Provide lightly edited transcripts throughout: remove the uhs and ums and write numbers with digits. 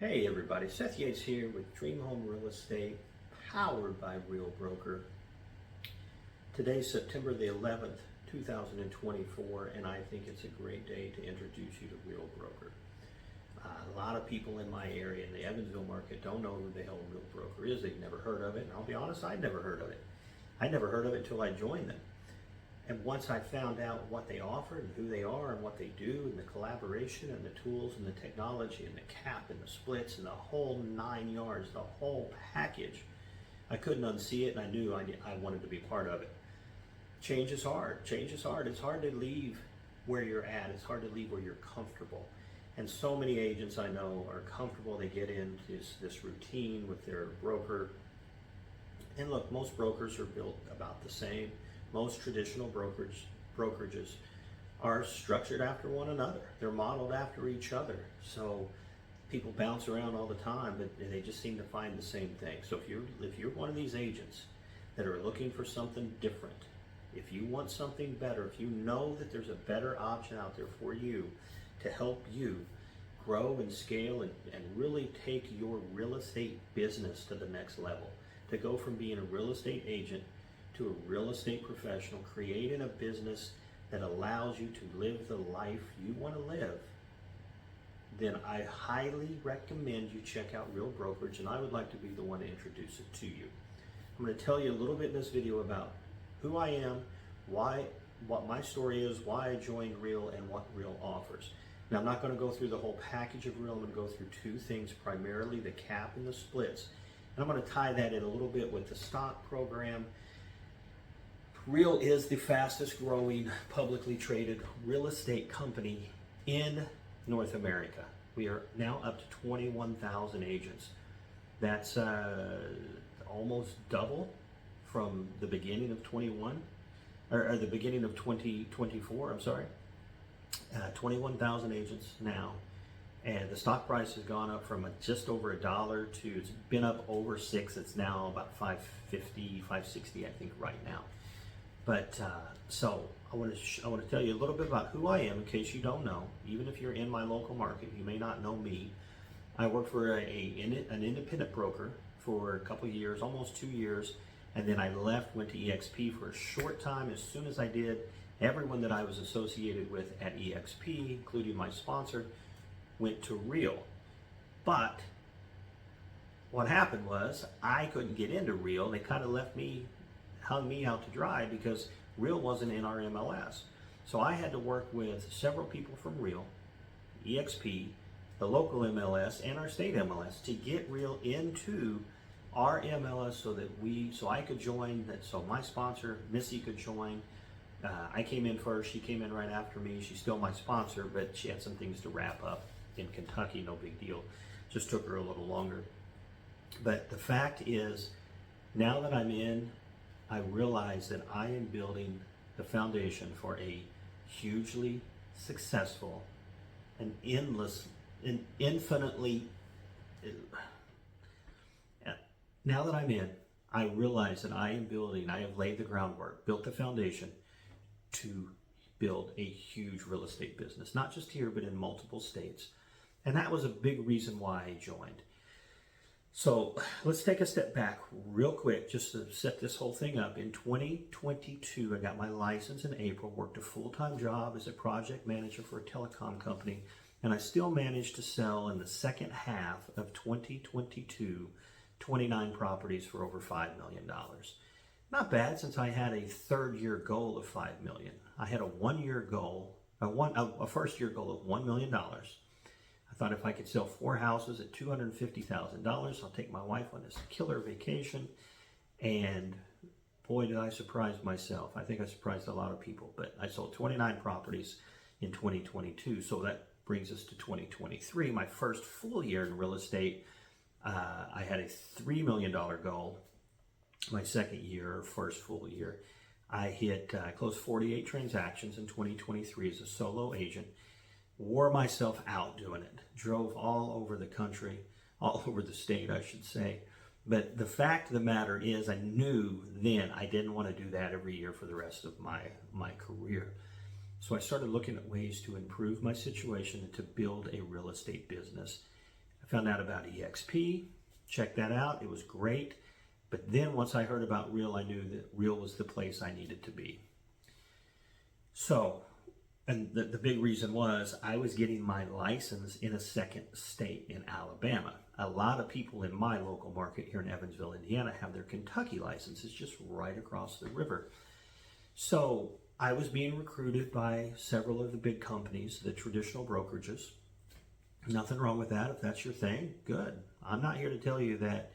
Hey everybody, Seth Yates here with Dream Home Real Estate, powered by Real Broker. Today's September the 11th, 2024, and I think it's a great day to introduce you to Real Broker. A lot of people in my area in the Evansville market don't know who the hell Real Broker is. They've never heard of it, and I'll be honest, I'd never heard of it. I never heard of it until I joined them. And once I found out what they offer and who they are and what they do and the collaboration and the tools and the technology and the cap and the splits and the whole 9 yards, the whole package, I couldn't unsee it, and I knew I wanted to be part of it. Change is hard. Change is hard. It's hard to leave where you're at. It's hard to leave where you're comfortable. And so many agents I know are comfortable. They get into this routine with their broker. And look, most brokers are built about the same. Most traditional brokerages are structured after one another. They're modeled after each other. So people bounce around all the time, but they just seem to find the same thing. So if you're one of these agents that are looking for something different, if you want something better, if you know that there's a better option out there for you to help you grow and scale and really take your real estate business to the next level, to go from being a real estate agent to a real estate professional, creating a business that allows you to live the life you want to live, then I highly recommend you check out Real Brokerage, and I would like to be the one to introduce it to you. I'm going to tell you a little bit in this video about who I am, what my story is, why I joined Real, and what Real offers. Now, I'm not going to go through the whole package of Real. I'm going to go through two things, primarily the cap and the splits. And I'm going to tie that in a little bit with the stock program. Real is the fastest growing publicly traded real estate company in North America. We are now up to 21,000 agents. That's almost double from the beginning of 2024, I'm sorry. 21,000 agents now. And the stock price has gone up from just over $1 to, it's been up over $6. It's now about $5.50, $5.60, I think, right now. But so I want to tell you a little bit about who I am in case you don't know. Even if you're in my local market, you may not know me. I worked for an independent broker for a couple of years, almost 2 years, and then I left, went to EXP for a short time. As soon as I did, everyone that I was associated with at EXP, including my sponsor, went to Real. But what happened was I couldn't get into Real. They kind of hung me out to dry because Real wasn't in our MLS. So I had to work with several people from Real, EXP, the local MLS, and our state MLS to get Real into our MLS so I could join, so my sponsor, Missy, could join. I came in first, she came in right after me. She's still my sponsor, but she had some things to wrap up in Kentucky, no big deal. Just took her a little longer. But the fact is, now that I'm in, I realize that I am building the foundation for a hugely successful and infinitely, now that I'm in, I realize that I have laid the groundwork, built the foundation to build a huge real estate business, not just here, but in multiple states. And that was a big reason why I joined. So let's take a step back real quick just to set this whole thing up. In 2022, I got my license in April, worked a full-time job as a project manager for a telecom company, and I still managed to sell in the second half of 2022, 29 properties for over $5 million. Not bad, since I had a third-year goal of $5 million. I had a one-year goal, a first-year goal of $1 million. I thought if I could sell 4 houses at $250,000, I'll take my wife on this killer vacation. And boy, did I surprise myself. I think I surprised a lot of people, but I sold 29 properties in 2022. So that brings us to 2023, my first full year in real estate. I had a $3 million goal. My second year, first full year, I closed 48 transactions in 2023 as a solo agent. Wore myself out doing it. Drove all over the country, all over the state, I should say. But the fact of the matter is, I knew then I didn't want to do that every year for the rest of my career. So I started looking at ways to improve my situation and to build a real estate business. Found out about EXP, checked that out. It was great. But then once I heard about Real, I knew that Real was the place I needed to be. So, and the big reason was I was getting my license in a second state in Alabama. A lot of people in my local market here in Evansville, Indiana, have their Kentucky licenses just right across the river. So I was being recruited by several of the big companies, the traditional brokerages. Nothing wrong with that. If that's your thing, good. I'm not here to tell you that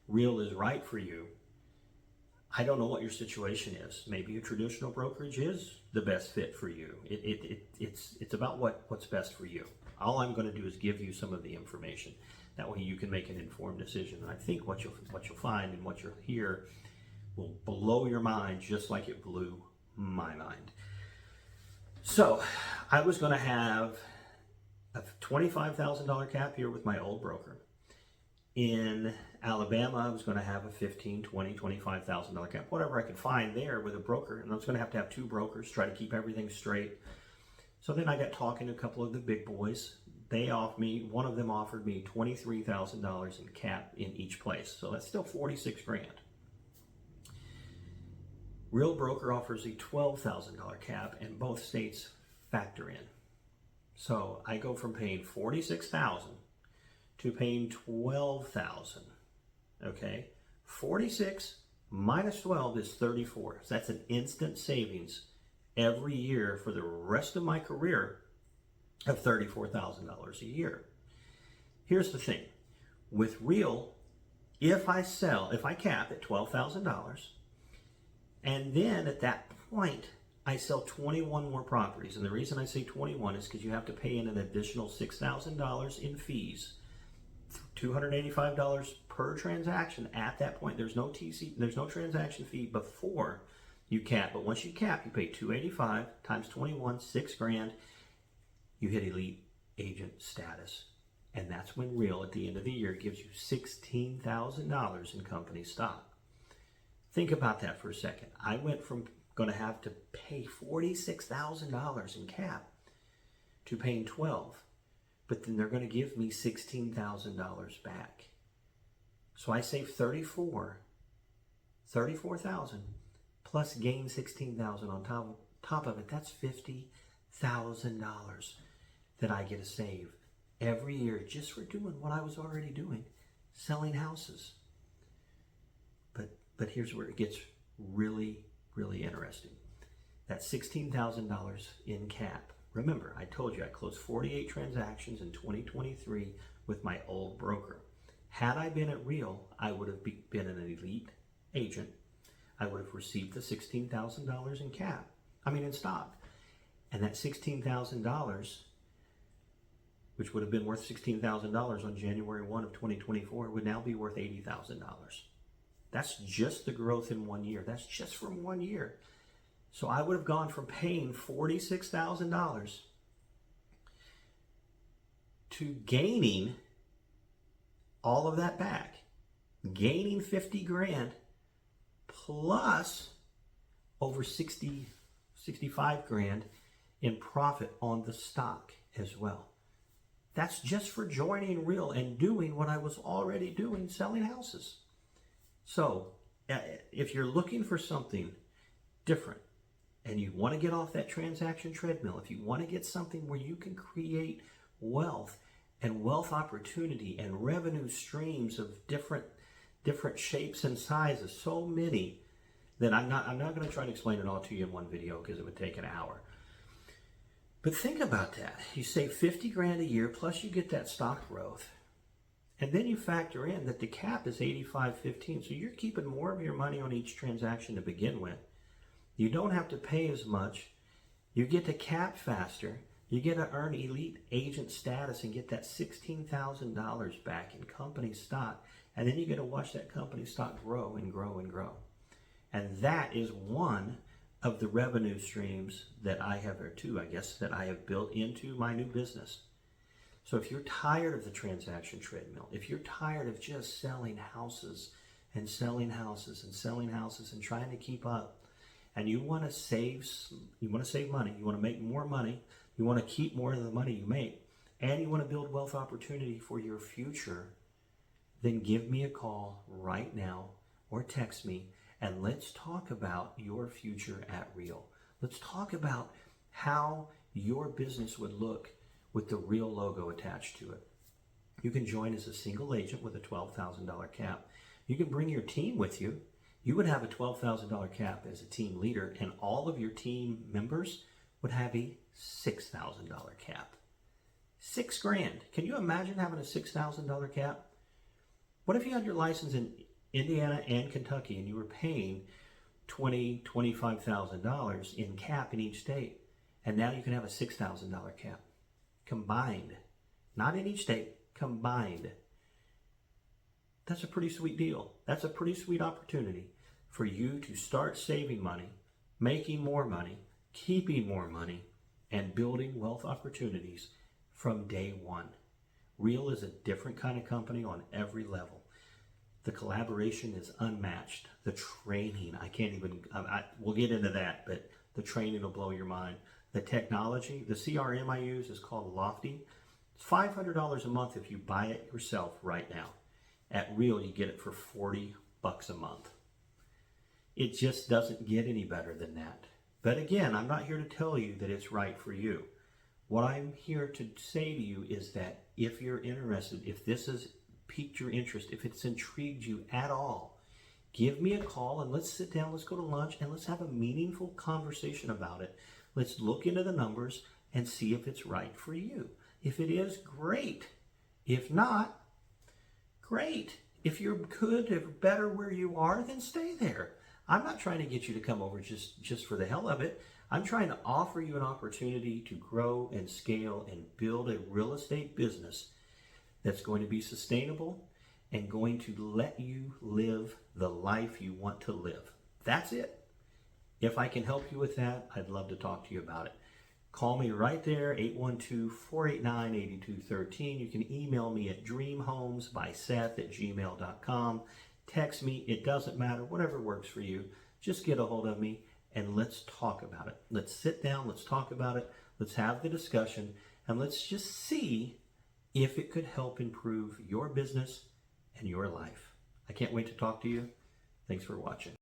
Real is right for you. I don't know what your situation is. Maybe a traditional brokerage is the best fit for you. It's about what's best for you. All I'm going to do is give you some of the information. That way you can make an informed decision. And I think what you'll find and what you'll hear will blow your mind just like it blew my mind. So I was going to have a $25,000 cap here with my old broker. In Alabama, I was going to have a $15,000, $20,000, $25,000 cap, whatever I could find there with a broker. And I was going to have two brokers, try to keep everything straight. So then I got talking to a couple of the big boys. One of them offered me $23,000 in cap in each place. So that's still $46,000. Real Broker offers a $12,000 cap, and both states factor in. So I go from paying $46,000 to paying $12,000. Okay, 46 minus 12 is 34. So that's an instant savings every year for the rest of my career of $34,000 a year. Here's the thing. With Real, if I cap at $12,000, and then at that point, I sell 21 more properties. And the reason I say 21 is because you have to pay in an additional $6,000 in fees. $285 per transaction. At that point, there's no TC, there's no transaction fee before you cap. But once you cap, you pay $285 times 21, $6,000. You hit elite agent status, and that's when Real at the end of the year gives you $16,000 in company stock. Think about that for a second. I went from going to have to pay $46,000 in cap to paying $12,000. But then they're going to give me $16,000 back. So I save $34,000 plus gain $16,000 on top of it. That's $50,000 that I get to save every year just for doing what I was already doing, selling houses. But here's where it gets really, really interesting. That $16,000 in cap. Remember, I told you I closed 48 transactions in 2023 with my old broker. Had I been at Real, I would have been an elite agent. I would have received the $16,000 in stock. And that $16,000, which would have been worth $16,000 on January 1 of 2024, would now be worth $80,000. That's just the growth in 1 year. That's just from 1 year. So I would have gone from paying $46,000 to gaining all of that back, gaining $50,000 plus over $65,000 in profit on the stock as well. That's just for joining Real and doing what I was already doing, selling houses. So if you're looking for something different, and you want to get off that transaction treadmill, if you want to get something where you can create wealth and wealth opportunity and revenue streams of different shapes and sizes, so many that I'm not going to try to explain it all to you in one video because it would take an hour. But think about that. You save $50,000 a year, plus you get that stock growth. And then you factor in that the cap is $85.15, so you're keeping more of your money on each transaction to begin with. You don't have to pay as much. You get to cap faster. You get to earn elite agent status and get that $16,000 back in company stock. And then you get to watch that company stock grow and grow and grow. And that is one of the revenue streams that I have, or two, I guess, that I have built into my new business. So if you're tired of the transaction treadmill, if you're tired of just selling houses and selling houses and selling houses and trying to keep up, and you want to save money, you want to make more money, you want to keep more of the money you make, and you want to build wealth opportunity for your future, then give me a call right now or text me and let's talk about your future at Real. Let's talk about how your business would look with the Real logo attached to it. You can join as a single agent with a $12,000 cap. You can bring your team with you. You would have a $12,000 cap as a team leader, and all of your team members would have a $6,000 cap. $6,000. Can you imagine having a $6,000 cap? What if you had your license in Indiana and Kentucky and you were paying $20,000, $25,000 in cap in each state, and now you can have a $6,000 cap combined, not in each state, combined? That's a pretty sweet deal. That's a pretty sweet opportunity for you to start saving money, making more money, keeping more money, and building wealth opportunities from day one. Real is a different kind of company on every level. The collaboration is unmatched. The training, I can't even, we'll get into that, but the training will blow your mind. The technology, the CRM I use is called Lofty. It's $500 a month if you buy it yourself right now. At Real, you get it for $40 a month. It just doesn't get any better than that. But again, I'm not here to tell you that it's right for you. What I'm here to say to you is that if you're interested, if this has piqued your interest, if it's intrigued you at all, give me a call and let's sit down, let's go to lunch, and let's have a meaningful conversation about it. Let's look into the numbers and see if it's right for you. If it is, great. If not, great. If you're good or better where you are, then stay there. I'm not trying to get you to come over just for the hell of it. I'm trying to offer you an opportunity to grow and scale and build a real estate business that's going to be sustainable and going to let you live the life you want to live. That's it. If I can help you with that, I'd love to talk to you about it. Call me right there, 812-489-8213. You can email me at dreamhomesbyseth@gmail.com. Text me, it doesn't matter, whatever works for you. Just get a hold of me and let's talk about it. Let's sit down, let's talk about it, let's have the discussion, and let's just see if it could help improve your business and your life. I can't wait to talk to you. Thanks for watching.